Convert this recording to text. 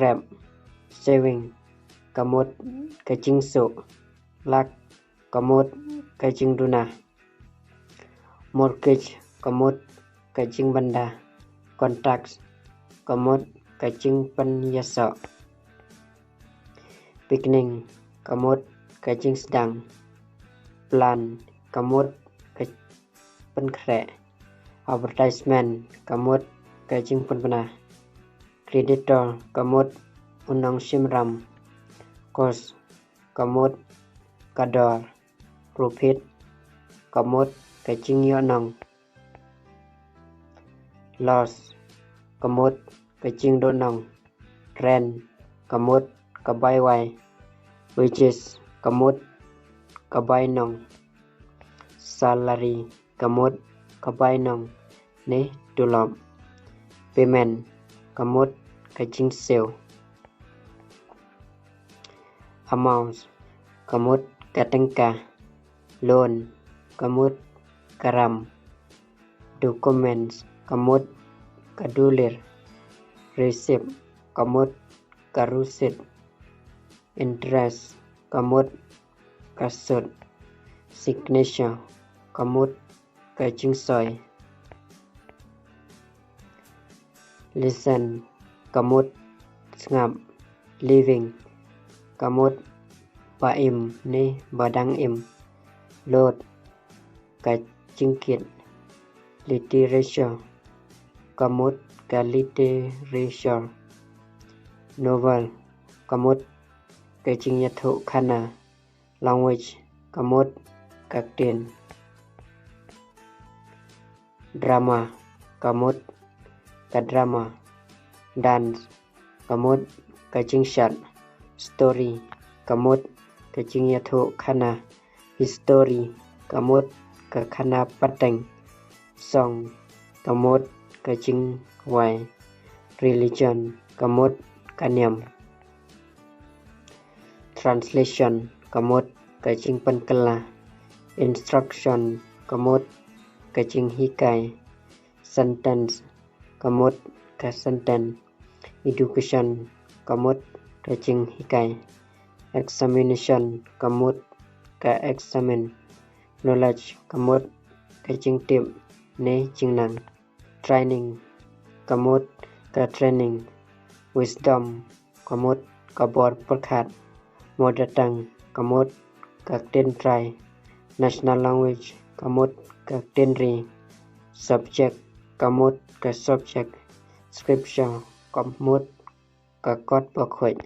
Grab, saving, kamut kaching so, luck, kamut kaching duna, mortgage, kamut kaching banda, contacts, kamut kaching panyasa, picnic, kamut kaching sedang, plan, kamut penkre, advertisement, kamut kaching penpena, creditor, kamut unang simram, cost, kamut kadar, profit, kamut kaching yonang, loss, kamut kaching donang, rent, kamut kabay wai, wages, kamut kabay nong, salary, kamut kabay nong ne tulom, payment, kamut kaching sale, amount, kamut katengka, loan, kamut karam, documents, kamut kadulir, receipt, kamut karusit, interest, kamut kasut, signature, kamut kaching soy, listen, kamut ngap, living, kamut paim ni badang im, load, kaching kit, literature, kamut ka literature, novel, kamut kaching yathu khana, language, kamut kaktin, drama, kamut kadrama, dance, kamut kaching shat, story, kamut kaching yathu khana, history, kamut kakhana pateng, song, kamut kaching wai, religion, kamut kanyam, translation, kamut kaching pankala, instruction, kamut kaching hikai, sentence, kamut ka sentence, education, kamut kaching hikai, examination, kamut ka examine, knowledge, kamut kaching tip ne jingnang, training, kamut ka training, wisdom, kamut kabor perkhat, mother tongue, kamut ka ten try, national language, kamut ka tenri, subject, kamut ka subject, scripture, kamut ka kot bakhoy.